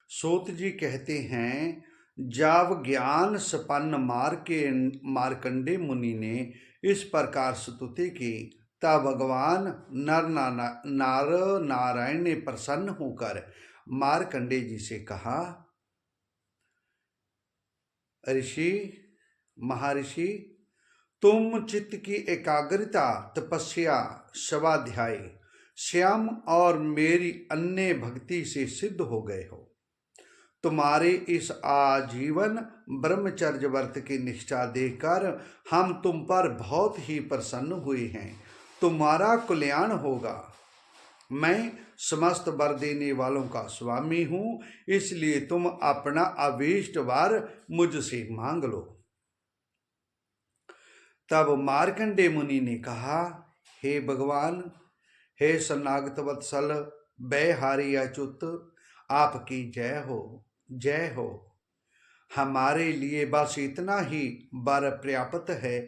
सूत जी कहते हैं, जब ज्ञान संपन्न मार्कंडे मुनि ने इस प्रकार स्तुति की, तब भगवान नार नारायण ने प्रसन्न होकर मार्कंडे जी से कहा, ऋषि, महर्षि, तुम चित्त की एकाग्रता, तपस्या, स्वाध्याय, श्याम और मेरी अन्य भक्ति से सिद्ध हो गए हो। तुम्हारे इस आजीवन ब्रह्मचर्य व्रत की निष्ठा देखकर हम तुम पर बहुत ही प्रसन्न हुए हैं। तुम्हारा कल्याण होगा। मैं समस्त वर देने वालों का स्वामी हूँ, इसलिए तुम अपना अभीष्ट वर मुझसे मांग लो। तब मार्कंडे मुनि ने कहा, हे भगवान, हे शरणागत वत्सल, बैहारी अच्युत, आपकी जय हो, जय हो। हमारे लिए बस इतना ही वर पर्याप्त है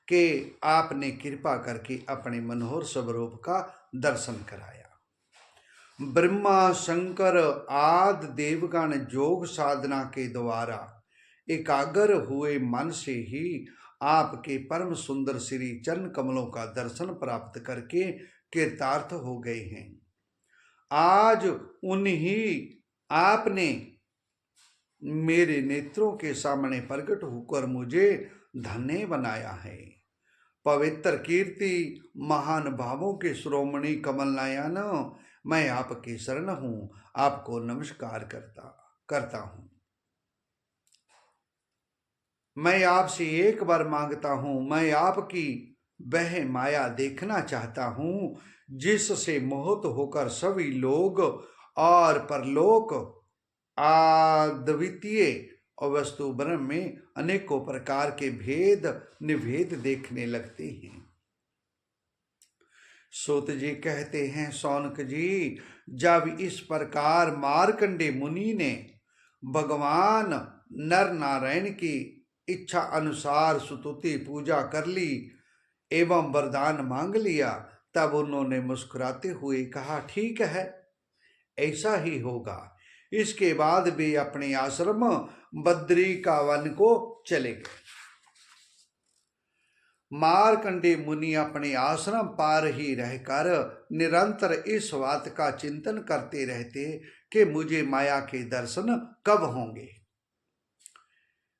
कि आपने कृपा करके अपने मनोहर स्वरूप का दर्शन कराया। ब्रह्मा, शंकर आदि देवगण योग साधना के द्वारा एकाग्र हुए मन से ही आपके परम सुंदर श्री चरण कमलों का दर्शन प्राप्त करके कृतार्थ हो गए हैं। आज उन्हीं आपने मेरे नेत्रों के सामने प्रकट होकर मुझे धन्य बनाया है। पवित्र कीर्ति महान भावों के श्रोमणी कमल नयन, मैं आपकी शरण हूँ, आपको नमस्कार करता हूँ। मैं आपसे एक बार मांगता हूँ, मैं आपकी वह माया देखना चाहता हूँ जिससे मोहित होकर सभी लोग और परलोक अद्वितीय और वस्तु ब्रह्म में अनेकों प्रकार के भेद निभेद देखने लगते हैं। सूत जी कहते हैं, शौनक जी, जब इस प्रकार मार्कंडे मुनि ने भगवान नर नारायण की इच्छा अनुसार स्तुति पूजा कर ली एवं वरदान मांग लिया, तब उन्होंने मुस्कुराते हुए कहा, ठीक है, ऐसा ही होगा। इसके बाद वे अपने आश्रम बद्रिकावन को चले गए। मार्कंडे मुनि अपने आश्रम पार ही रहकर निरंतर इस बात का चिंतन करते रहते कि मुझे माया के दर्शन कब होंगे।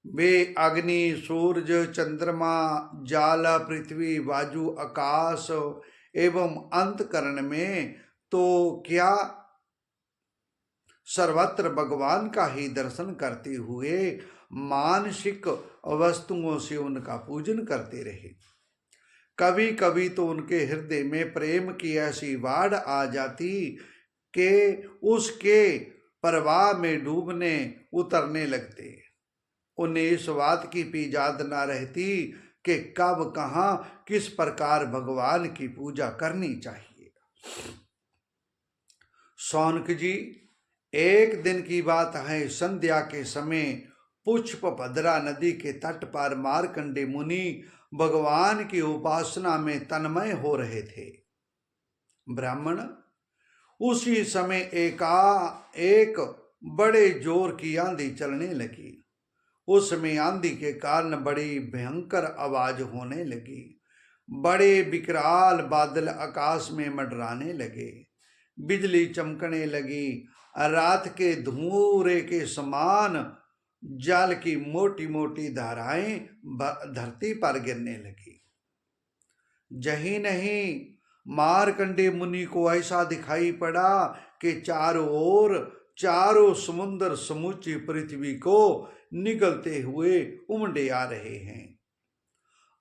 वे अग्नि, सूर्य, चंद्रमा, जाल, पृथ्वी, वायु, आकाश एवं अंतकरण में तो क्या सर्वत्र भगवान का ही दर्शन करते हुए मानसिक वस्तुओं से उनका पूजन करते रहे। कभी कभी तो उनके हृदय में प्रेम की ऐसी बाढ़ आ जाती कि उसके प्रवाह में डूबने उतरने लगते। उन्हें इस बात की भी याद न रहती कि कब कहाँ किस प्रकार भगवान की पूजा करनी चाहिए। शौनक जी, एक दिन की बात है, संध्या के समय पुष्पभद्रा नदी के तट पर मार्कंडे मुनि भगवान की उपासना में तन्मय हो रहे थे। ब्राह्मण, उसी समय एक बड़े जोर की आंधी चलने लगी। उसमें आंधी के कारण बड़ी भयंकर आवाज होने लगी। बड़े विकराल बादल आकाश में मंडराने लगे। बिजली चमकने लगी। रात के धुएं के समान जल की मोटी मोटी धाराएं धरती पर गिरने लगी। यही नहीं, मार्कंडे मुनि को ऐसा दिखाई पड़ा कि चारों समुद्र समूची पृथ्वी को निगलते हुए उमड़े आ रहे हैं।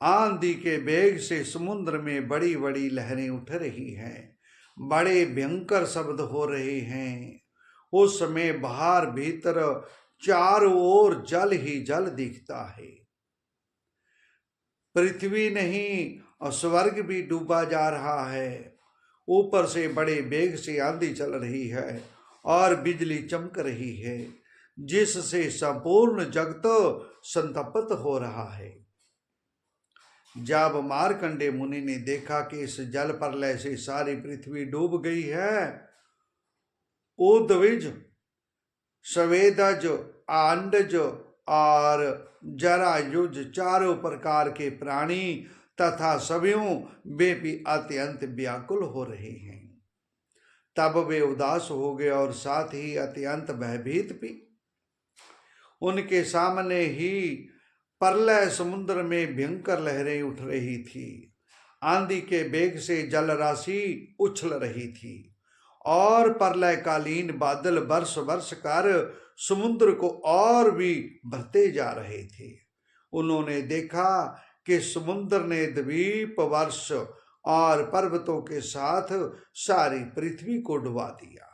आंधी के वेग से समुद्र में बड़ी बड़ी लहरें उठ रही हैं। बड़े भयंकर शब्द हो रहे हैं। उस समय बाहर भीतर चारों ओर जल ही जल दिखता है। पृथ्वी नहीं और स्वर्ग भी डूबा जा रहा है। ऊपर से बड़े वेग से आंधी चल रही है और बिजली चमक रही है, जिससे संपूर्ण जगत संतप्त हो रहा है। जब मार्कंडे मुनि ने देखा कि इस जल प्रलय से सारी पृथ्वी डूब गई है, उद्विज स्वेदज, आंडज और जरायुज चारों प्रकार के प्राणी तथा सभीयों वे भी अत्यंत व्याकुल हो रहे हैं। तब वे उदास हो गए और साथ ही अत्यंत भयभीत भी। उनके सामने ही प्रलय समुद्र में भयंकर लहरें उठ रही थी। आंधी के वेग से जल राशि उछल रही थी और प्रलयकालीन बादल बरस बरस कर समुद्र को और भी भरते जा रहे थे। उन्होंने देखा कि समुद्र ने द्वीप, वर्ष और पर्वतों के साथ सारी पृथ्वी को डुबा दिया।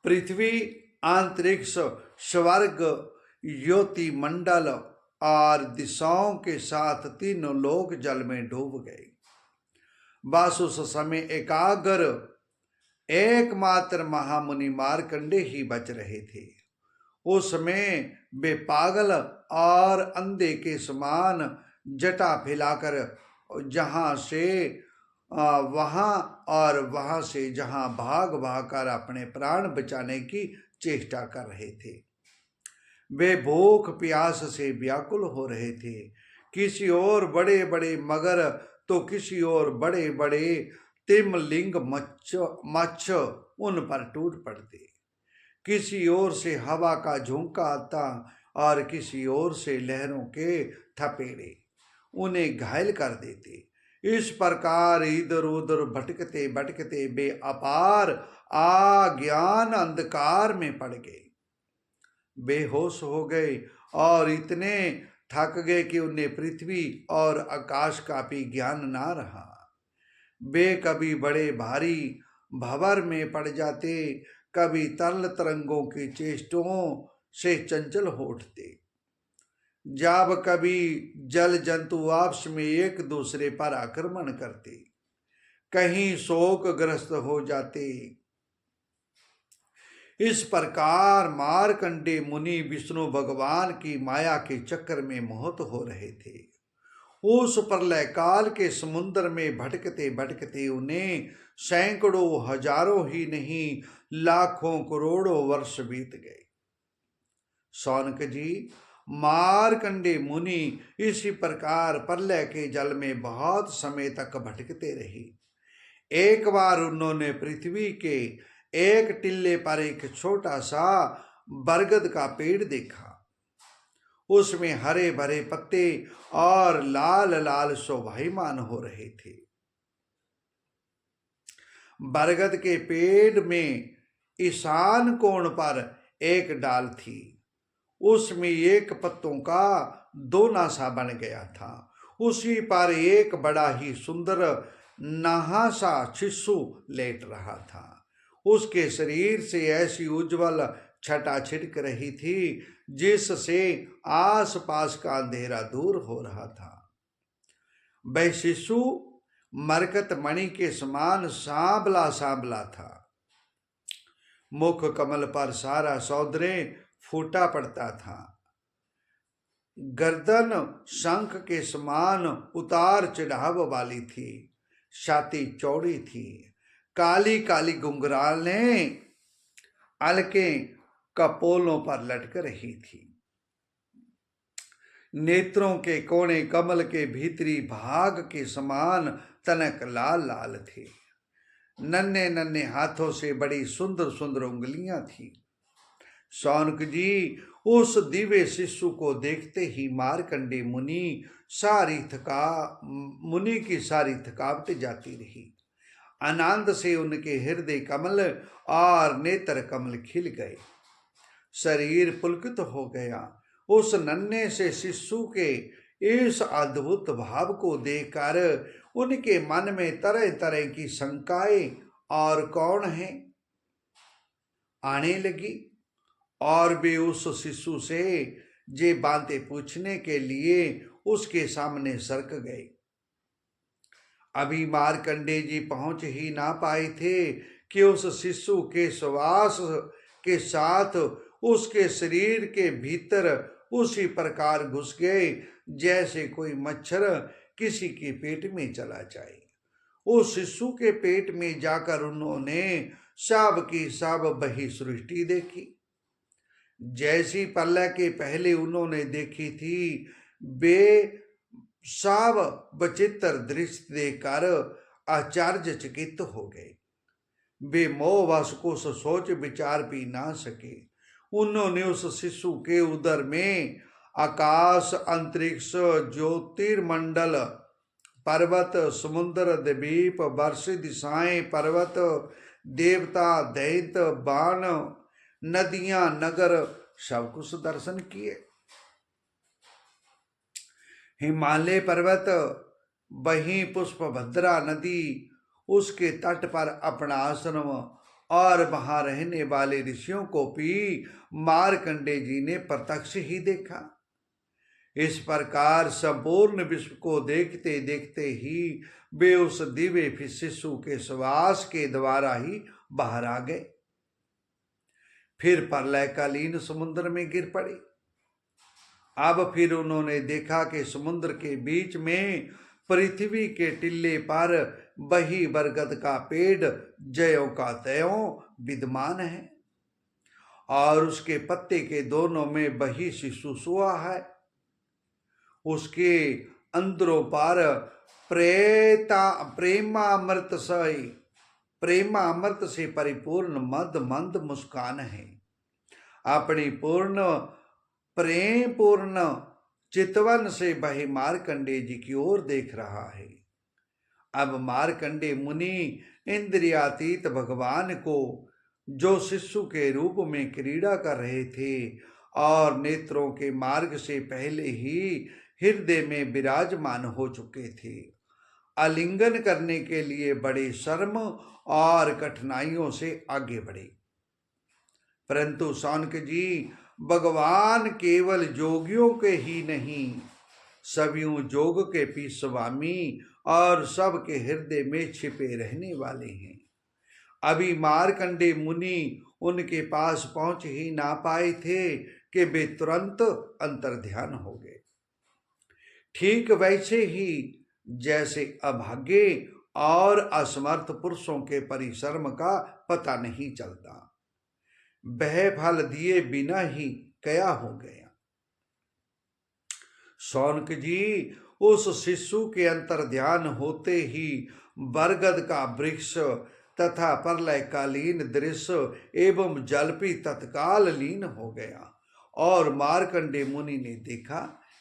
पृथ्वी, अंतरिक्ष, स्वर्ग, ज्योति मंडल और दिशाओं के साथ तीनों लोक जल में डूब गए। बस उस समय एकाग्र एकमात्र महामुनि मार्कंडे ही बच रहे थे। उस समय वे पागल और अंधे के समान जटा फैलाकर जहां से वहां और वहां से जहां भाग भागकर अपने प्राण बचाने की चेष्टा कर रहे थे। वे भूख प्यास से व्याकुल हो रहे थे। किसी ओर बड़े बड़े मगर तो किसी ओर बड़े बड़े तिमलिंग मच्छ उन पर टूट पड़ते। किसी ओर से हवा का झोंका आता और किसी ओर से लहरों के थपेड़े उन्हें घायल कर देते। इस प्रकार इधर उधर भटकते भटकते वे अपार अज्ञान अंधकार में पड़ गए, बेहोश हो गए और इतने थक गए कि उन्हें पृथ्वी और आकाश का भी ज्ञान ना रहा। वे कभी बड़े भारी भंवर में पड़ जाते, कभी तरल तरंगों की चेष्टों से चंचल हो उठते। जब कभी जल जंतु आपस में एक दूसरे पर आक्रमण करते, कहीं शोकग्रस्त हो जाते। इस प्रकार मार्कंडे मुनि विष्णु भगवान की माया के चक्कर में मोहित हो रहे थे। उस प्रलय काल के समुद्र में भटकते भटकते उन्हें सैकड़ों हजारों ही नहीं लाखों करोड़ों वर्ष बीत गए। शौनक जी, मार्कंडे मुनि इसी प्रकार प्रलय के जल में बहुत समय तक भटकते रहे। एक बार उन्होंने पृथ्वी के एक टिल्ले पर एक छोटा सा बरगद का पेड़ देखा। उसमें हरे भरे पत्ते और लाल लाल शोभायमान हो रहे थे। बरगद के पेड़ में ईशान कोण पर एक डाल थी। उसमें एक पत्तों का दोना सा बन गया था। उसी पर एक बड़ा ही सुंदर नहासा शिशु लेट रहा था। उसके शरीर से ऐसी उज्जवल छटा छिटक रही थी जिससे आसपास का अंधेरा दूर हो रहा था। वह शिशु मरकत मणि के समान सांबला सांबला था। मुख कमल पर सारा सौंदर्य फूटा पड़ता था। गर्दन शंख के समान उतार चढ़ाव वाली थी। छाती चौड़ी थी। काली काली घुंघरालें अलके कपोलों पर लटक रही थी। नेत्रों के कोने कमल के भीतरी भाग के समान तनक लाल लाल थे। नन्हे नन्हे हाथों से बड़ी सुंदर सुंदर उंगलियां थी। शौनक जी, उस दिव्य शिशु को देखते ही मार्कंडे मुनि की सारी थकावट जाती रही। आनंद से उनके हृदय कमल और नेत्र कमल खिल गए। शरीर पुलकित हो गया। उस नन्हे से शिशु के इस अद्भुत भाव को देखकर उनके मन में तरह तरह की शंकाएं और कौन है आने लगी और वे उस शिशु से जे बातें पूछने के लिए उसके सामने सरक गए। अभी मार्कंडे जी पहुंच ही ना पाए थे कि उस शिशु के श्वास के साथ उसके शरीर के भीतर उसी प्रकार घुस गए जैसे कोई मच्छर किसी के पेट में चला जाए। उस शिशु के पेट में जाकर उन्होंने सब की सब वही सृष्टि देखी। जैसी प्रलय के पहले उन्होंने देखी थी, वे सब विचित्र दृश्य देखकर आश्चर्यचकित हो गए। वे मोहवश कुछ सोच विचार भी ना सके। उन्होंने उस शिशु के उदर में आकाश, अंतरिक्ष, ज्योतिर्मंडल, पर्वत, समुद्र, द्वीप, वर्ष, दिशाएं, पर्वत, देवता, दैत्य, बाण, नदियां, नगर, सब कुछ दर्शन किए। हिमालय पर्वत, वहीं पुष्पभद्रा नदी, उसके तट पर अपना आश्रम और वहां रहने वाले ऋषियों को भी मार्कंडे जी ने प्रत्यक्ष ही देखा। इस प्रकार संपूर्ण विश्व को देखते देखते ही वे उस दिव्य शिशु के श्वास के द्वारा ही बाहर आ गए। फिर प्रलयकालीन समुद्र में गिर पड़े। अब फिर उन्होंने देखा कि समुद्र के बीच में पृथ्वी के टिल्ले पर वही बरगद का पेड़ ज्यों का त्यों विद्यमान है और उसके पत्ते के दोनों में वही शिशु सोया है। उसके अंदरों पर प्रेमामृत से परिपूर्ण मद मंद मुस्कान है। अपनी प्रेम पूर्ण चितवन से वही मार्कंडे जी की ओर देख रहा है। अब मार्कंडे मुनि इंद्रियातीत भगवान को, जो शिशु के रूप में क्रीड़ा कर रहे थे और नेत्रों के मार्ग से पहले ही हृदय में विराजमान हो चुके थे, आलिंगन करने के लिए बड़े शर्म और कठिनाइयों से आगे बढ़े। परंतु शौनक जी, भगवान केवल जोगियों के ही नहीं, सभी जोग के भी स्वामी और सबके हृदय में छिपे रहने वाले हैं। अभी मार्कंडे मुनि उनके पास पहुंच ही ना पाए थे कि वे तुरंत अंतर्ध्यान हो गए। ठीक वैसे ही जैसे अभागे और असमर्थ पुरुषों के परिश्रम का पता नहीं चलता, वह फल दिए बिना ही क्या हो गया। शौनक जी, उस शिशु के अंतर्ध्यान होते ही बरगद का वृक्ष तथा प्रलयकालीन दृश्य एवं जल भी तत्काल लीन हो गया और मार्कंडे मुनि ने देखा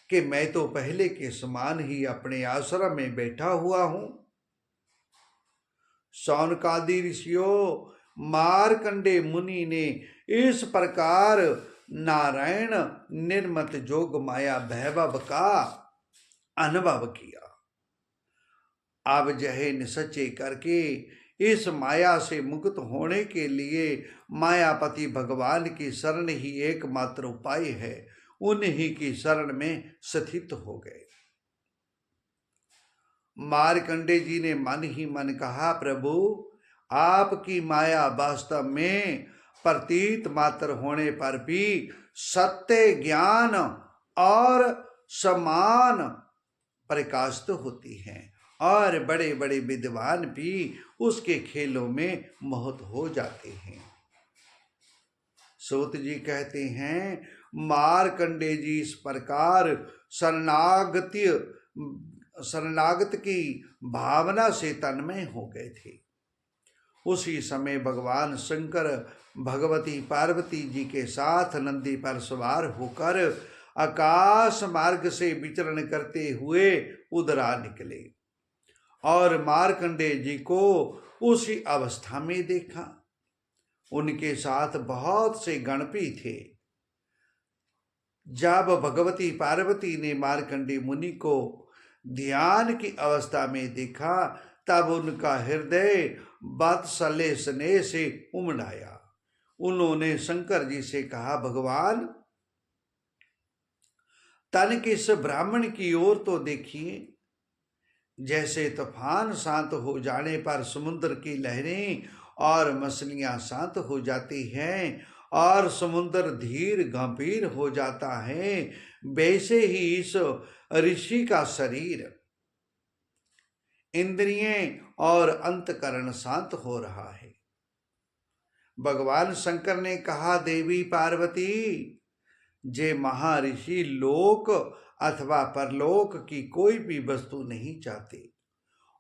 कि मैं तो पहले के समान ही अपने आश्रम में बैठा हुआ हूं। शौनकादि ऋषियों, मार्कंडे मुनि ने इस प्रकार नारायण निर्मत जोग माया वैभव का अनुभव किया। अब जहे निसचे करके इस माया से मुक्त होने के लिए मायापति भगवान की शरण ही एकमात्र उपाय है। उन्हीं की शरण में स्थित हो गए। मार्कंडे जी ने मन ही मन कहा, प्रभु, आपकी माया वास्तव में प्रतीत मात्र होने पर भी सत्य, ज्ञान और समान प्रकाशित होती है और बड़े बड़े विद्वान भी उसके खेलों में मोहित हो जाते हैं। सूत जी कहते हैं, मार्कंडे जी इस प्रकार शरणागत की भावना से तन्मय हो गए थे। उसी समय भगवान शंकर भगवती पार्वती जी के साथ नंदी पर सवार होकर आकाश मार्ग से विचरण करते हुए उधर आ निकले और मार्कंडे जी को उसी अवस्था में देखा। उनके साथ बहुत से गणपी थे। जब भगवती पार्वती ने मार्कंडे मुनि को ध्यान की अवस्था में देखा, तब उनका हृदय वात्सल्य स्नेह से उमड़ आया। उन्होंने शंकर जी से कहा, भगवान, तनिक इस ब्राह्मण की ओर तो देखिए। जैसे तूफान शांत हो जाने पर समुद्र की लहरें और मछलियां शांत हो जाती हैं और समुद्र धीर गंभीर हो जाता है, वैसे ही इस ऋषि का शरीर, इंद्रियें और अंतकरण शांत हो रहा है। भगवान शंकर ने कहा, देवी पार्वती, जे महर्षि लोक अथवा परलोक की कोई भी वस्तु नहीं चाहते,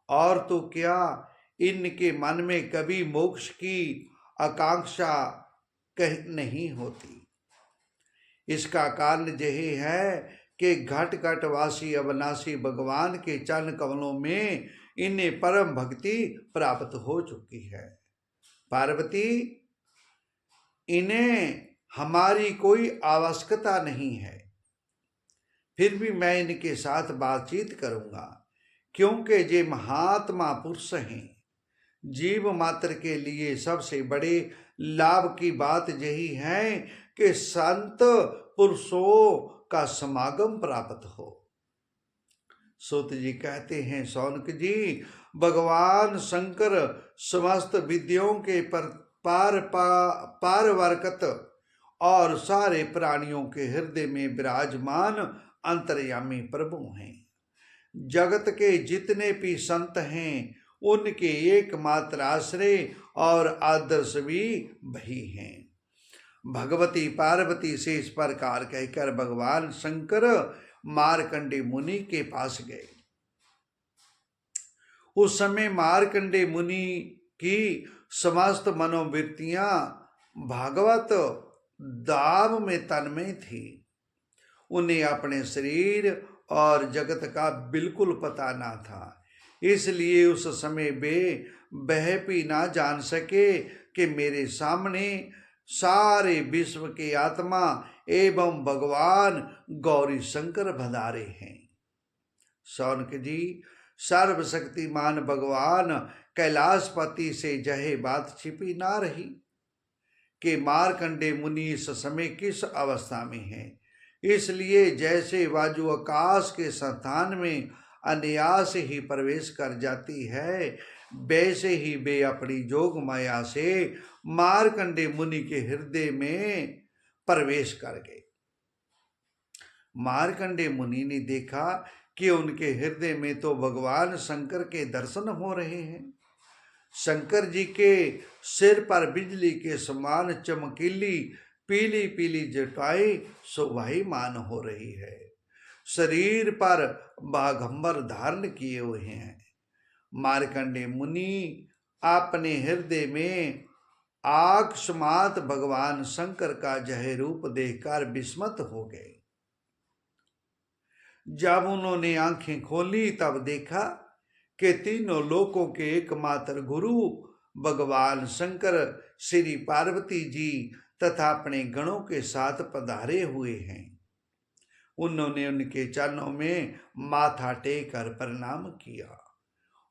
और तो क्या इनके मन में कभी मोक्ष की आकांक्षा नहीं होती। इसका कारण यही है कि घट घट वासी अविनाशी भगवान के चरण कमलों में इन्हें परम भक्ति प्राप्त हो चुकी है। पार्वती, इन्हें हमारी कोई आवश्यकता नहीं है, फिर भी मैं इनके साथ बातचीत करूंगा, क्योंकि ये महात्मा पुरुष हैं। जीव मात्र के लिए सबसे बड़े लाभ की बात यही है कि संत पुरुषों का समागम प्राप्त हो। सूत जी कहते हैं, शौनक जी, भगवान शंकर समस्त विद्यों के पारवारकत और सारे प्राणियों के हृदय में विराजमान अंतर्यामी प्रभु हैं। जगत के जितने भी संत हैं उनके एकमात्र आश्रय और आदर्श भी वही हैं। भगवती पार्वती से इस प्रकार कहकर भगवान शंकर मार्कंडे मुनि के पास गए। उस समय मार्कंडे मुनि की समस्त मनोवृत्तियां भागवत धाम में तन्मय थी। उन्हें अपने शरीर और जगत का बिल्कुल पता ना था, इसलिए उस समय वे वह भी ना जान सके कि मेरे सामने सारे विश्व के आत्मा एवं भगवान गौरी शंकर भंडारे हैं। शौनक जी, सर्वशक्तिमान भगवान कैलाशपति से यह बात छिपी ना रही कि मार्कंडे मुनि इस समय किस अवस्था में हैं। इसलिए जैसे वायु आकाश के संतान में अनायास ही प्रवेश कर जाती है, वैसे ही वे अपनी जोग माया से मार्कंडे मुनि के हृदय में प्रवेश कर गए। मार्कंडे मुनि ने देखा कि उनके हृदय में तो भगवान शंकर के दर्शन हो रहे हैं। शंकर जी के सिर पर बिजली के समान चमकीली पीली पीली जटाएं शोभायमान हो रही है। शरीर पर बाघंबर धारण किए हुए हैं। मार्कंडे मुनि अपने हृदय में अकस्मात भगवान शंकर का यह रूप देखकर विस्मित हो गए। जब उन्होंने आंखें खोली तब देखा कि तीनों लोकों के एकमात्र गुरु भगवान शंकर श्री पार्वती जी तथा अपने गणों के साथ पधारे हुए हैं। उन्होंने उनके चरणों में माथा टेक कर प्रणाम किया।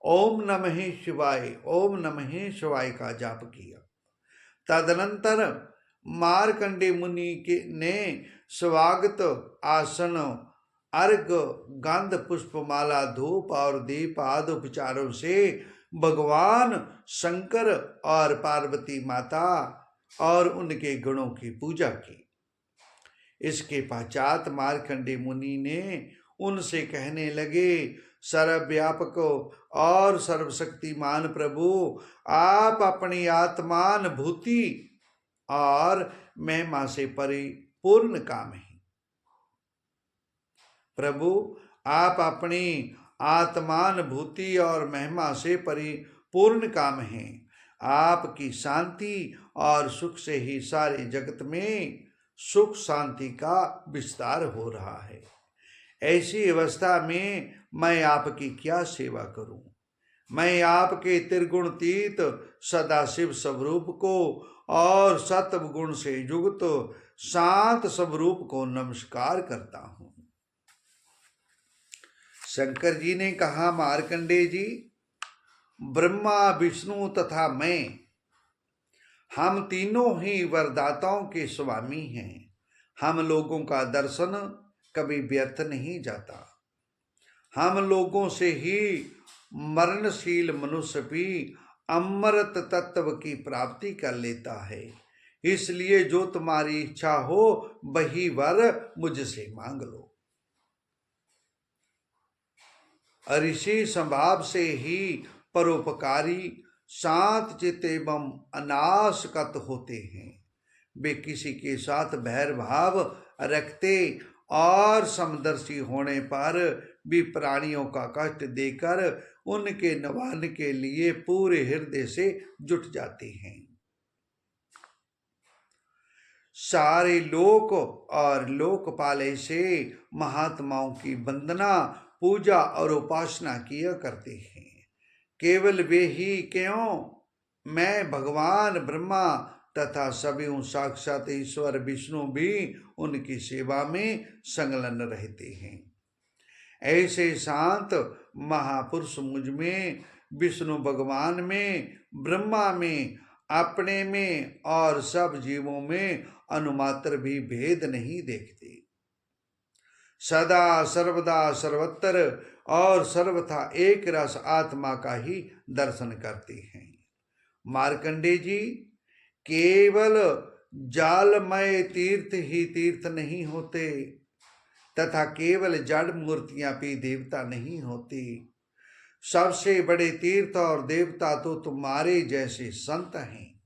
ओम नमः शिवाय, ओम नमः शिवाय का जाप किया। तदनंतर मार्कंडे मुनि ने स्वागत आसन, अर्घ, गंध, पुष्पमाला, धूप और दीप आदि उपचारों से भगवान शंकर और पार्वती माता और उनके गणों की पूजा की। इसके पश्चात मार्कंडे मुनि ने उनसे कहने लगे, सर्वव्यापक और सर्वशक्तिमान प्रभु, आप अपनी आत्मान भूति और महिमा से परिपूर्ण काम हैं। प्रभु, आप अपनी आत्मान भूति और महिमा से परिपूर्ण काम हैं। आपकी शांति और सुख से ही सारे जगत में सुख शांति का विस्तार हो रहा है। ऐसी अवस्था में मैं आपकी क्या सेवा करूं? मैं आपके त्रिगुणातीत सदाशिव स्वरूप को और सत्व गुण से युक्त शांत स्वरूप को नमस्कार करता हूं। शंकर जी ने कहा, मार्कंडे जी, ब्रह्मा, विष्णु तथा मैं, हम तीनों ही वरदाताओं के स्वामी हैं। हम लोगों का दर्शन कभी व्यर्थ नहीं जाता। हम लोगों से ही मरणशील मनुष्य भी अमृत तत्व की प्राप्ति कर लेता है। इसलिए जो तुम्हारी इच्छा हो वही वर मुझसे मांग लो। ऋषि स्वभाव से ही परोपकारी, शांत चित्त एवं अनासक्त होते हैं। वे किसी के साथ बैर भाव रखते और समदर्शी होने पर भी प्राणियों का कष्ट देकर उनके निवारण के लिए पूरे हृदय से जुट जाते हैं। सारे लोक और लोकपाल से महात्माओं की वंदना, पूजा और उपासना किया करते हैं। केवल वे ही क्यों, मैं भगवान ब्रह्मा तथा सभी साक्षात ईश्वर विष्णु भी उनकी सेवा में संलग्न रहते हैं। ऐसे शांत महापुरुष मुझ में, विष्णु भगवान में, ब्रह्मा में, अपने में और सब जीवों में अनुमात्र भी भेद नहीं देखते। सदा सर्वदा सर्वत्र और सर्वथा एक रस आत्मा का ही दर्शन करते हैं। मार्कंडे जी, केवल जालमय तीर्थ ही तीर्थ नहीं होते तथा केवल जड़ मूर्तियां भी देवता नहीं होती। सबसे बड़े तीर्थ और देवता तो तुम्हारे जैसे संत हैं,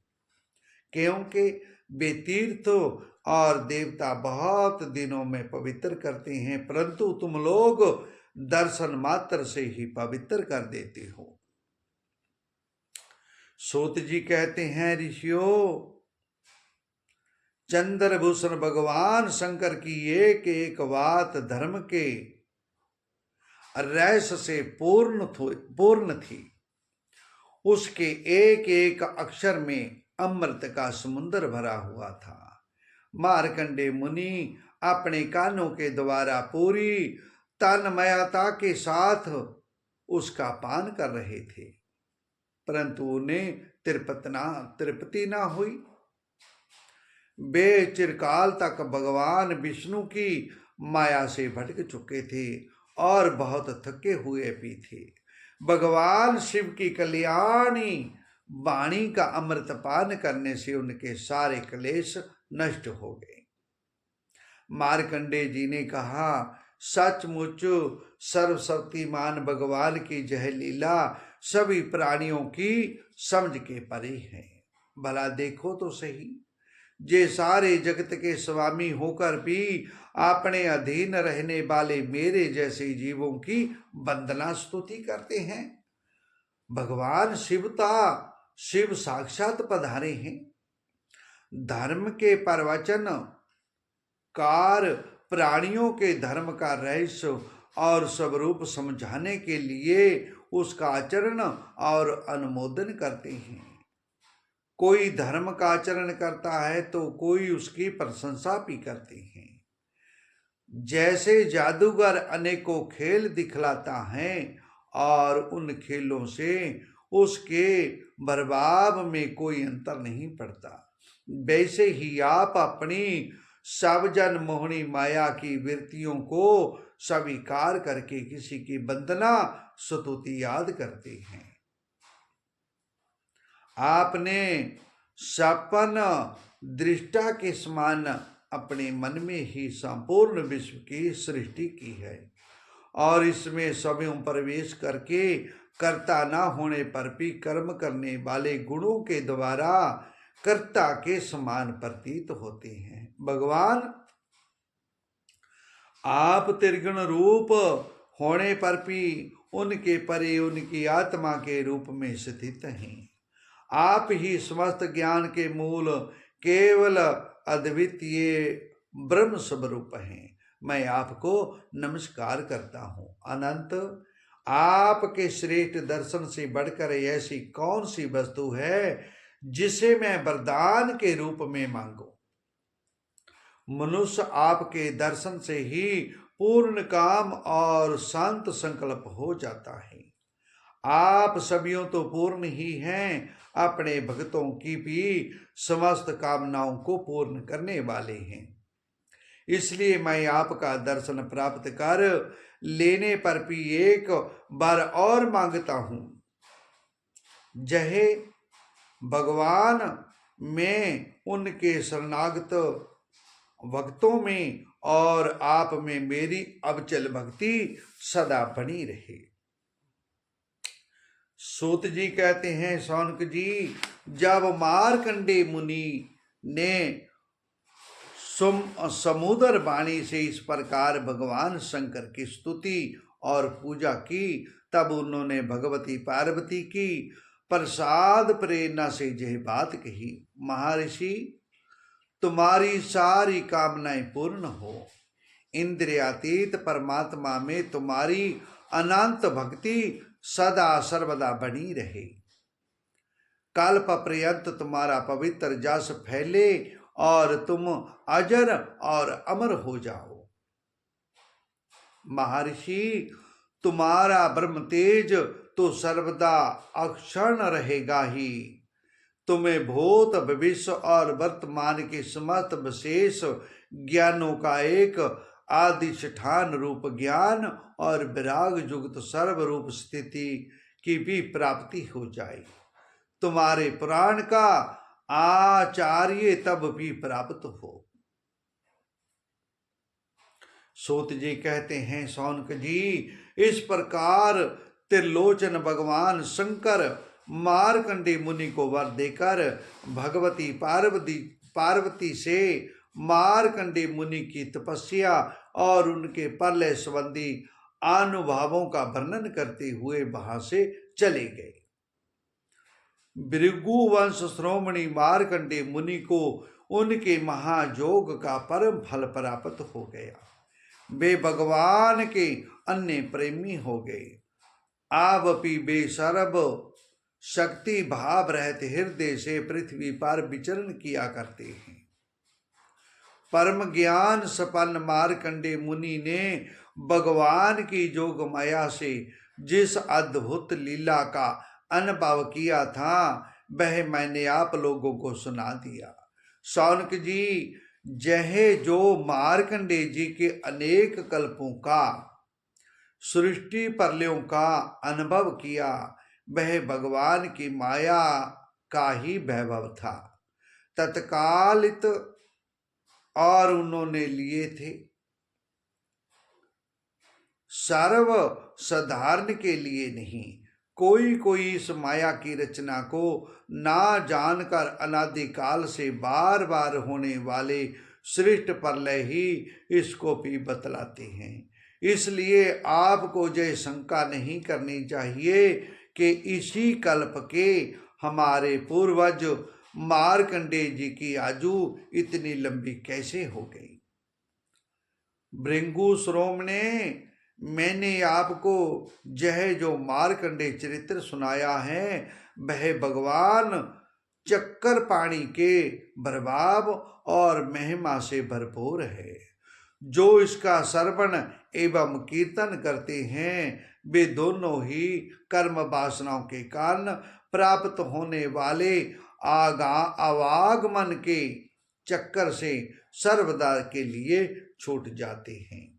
क्योंकि वे तीर्थ और देवता बहुत दिनों में पवित्र करते हैं, परंतु तुम लोग दर्शन मात्र से ही पवित्र कर देते हो। सूत जी कहते हैं, ऋषियों, चंद्रभूषण भगवान शंकर की एक एक बात धर्म के रस से पूर्ण थी। उसके एक एक अक्षर में अमृत का समुद्र भरा हुआ था। मार्कंडे मुनि अपने कानों के द्वारा पूरी तन्मयता के साथ उसका पान कर रहे थे, परंतु उन्हें तृप्ति ना हुई। वे चिरकाल तक भगवान विष्णु की माया से भटक चुके थे और बहुत थके हुए भी थे। भगवान शिव की कल्याणी वाणी का अमृत पान करने से उनके सारे क्लेश नष्ट हो गए। मार्कंडे जी ने कहा, सचमुच सर्वशक्तिमान भगवान की जह लीला सभी प्राणियों की समझ के परे है। भला देखो तो सही, जे सारे जगत के स्वामी होकर भी अपने अधीन रहने वाले मेरे जैसे जीवों की वंदना स्तुति करते हैं। भगवान शिव साक्षात पधारे हैं। धर्म के प्रवचन कार प्राणियों के धर्म का रहस्य और स्वरूप समझाने के लिए उसका आचरण और अनुमोदन करते हैं। कोई धर्म का आचरण करता है तो कोई उसकी प्रशंसा भी करते हैं। जैसे जादूगर अनेकों खेल दिखलाता है और उन खेलों से उसके प्रभाव में कोई अंतर नहीं पड़ता, वैसे ही आप अपनी सबजन मोहनी माया की वृत्तियों को स्वीकार करके किसी की वंदना स्तुति याद करते हैं। आपने सपन दृष्टा के समान अपने मन में ही संपूर्ण विश्व की सृष्टि की है और इसमें स्वयं प्रवेश करके कर्ता न होने पर भी कर्म करने वाले गुणों के द्वारा कर्ता के समान प्रतीत होते हैं। भगवान, आप त्रिगुण रूप होने पर भी उनके परे उनकी आत्मा के रूप में स्थित हैं। आप ही समस्त ज्ञान के मूल केवल अद्वितीय ब्रह्म स्वरूप हैं। मैं आपको नमस्कार करता हूँ। अनंत, आपके श्रेष्ठ दर्शन से बढ़कर ऐसी कौन सी वस्तु है जिसे मैं वरदान के रूप में मांगू। मनुष्य आपके दर्शन से ही पूर्ण काम और शांत संकल्प हो जाता है। आप सभीयों तो पूर्ण ही हैं, अपने भक्तों की भी समस्त कामनाओं को पूर्ण करने वाले हैं। इसलिए मैं आपका दर्शन प्राप्त कर लेने पर भी एक बार और मांगता हूँ। जहे भगवान, मैं उनके शरणागत भक्तों में और आप में मेरी अविचल भक्ति सदा बनी रहे। सूत जी कहते हैं शौनक जी, जब मार्कंडे मुनि ने समुद्र वाणी से इस प्रकार भगवान शंकर की स्तुति और पूजा की, तब उन्होंने भगवती पार्वती की प्रसाद प्रेरणा से यह बात कही, महर्षि तुम्हारी सारी कामनाएं पूर्ण हो, इंद्रियातीत परमात्मा में तुम्हारी अनंत भक्ति सदा सर्वदा बनी रहे, कल्प पर्यंत तुम्हारा पवित्र जस फैले और तुम अजर और अमर हो जाओ। महर्षि तुम्हारा ब्रह्म तेज तो सर्वदा अक्षण रहेगा ही, तुम्हें भूत भविष्य और वर्तमान के समस्त विशेष ज्ञानों का एक आदिष्ठान रूप ज्ञान और विराग युक्त सर्वरूप स्थिति की भी प्राप्ति हो जाए, तुम्हारे पुराण का आचार्य तब भी प्राप्त हो। सूत जी कहते हैं शौनक जी, इस प्रकार त्रिलोचन भगवान शंकर मार्कंडे मुनि को वर देकर भगवती पार्वती से मार्कंडे मुनि की तपस्या और उनके प्रलय संबंधी अनुभवों का वर्णन करते हुए वहां से चले गए। भृगु वंश श्रोमणी मार्कंडे मुनि को उनके महायोग का परम फल प्राप्त हो गया, वे भगवान के अन्य प्रेमी हो गए, आप भी वे सर्व शक्ति भाव रहते हृदय से पृथ्वी पर विचरण किया करते हैं। परम ज्ञान संपन्न मार्कंडे मुनि ने भगवान की जोग माया से जिस अद्भुत लीला का अनुभव किया था वह मैंने आप लोगों को सुना दिया। शौनक जी, यह जो मार्कंडे जी के अनेक कल्पों का सृष्टि प्रलयों का अनुभव किया वह भगवान की माया का ही वैभव था, तत्कालित और उन्होंने लिए थे, सर्व साधारण के लिए नहीं। कोई इस माया की रचना को ना जानकर अनादिकाल से बार बार होने वाले सृष्ट प्रलय ही इसको भी बतलाते हैं। इसलिए आपको यह शंका नहीं करनी चाहिए कि इसी कल्प के हमारे पूर्वज मार्कंडे जी की आयु इतनी लंबी कैसे हो गई। भृगु श्रोमणे, मैंने आपको यह जो मार्कंडे चरित्र सुनाया है वह भगवान चक्कर पाणी के प्रभाव और महिमा से भरपूर है। जो इसका श्रवण एवं कीर्तन करते हैं वे दोनों ही कर्म वासनाओं के कारण प्राप्त होने वाले आवागमन के चक्कर से सर्वदा के लिए छूट जाते हैं।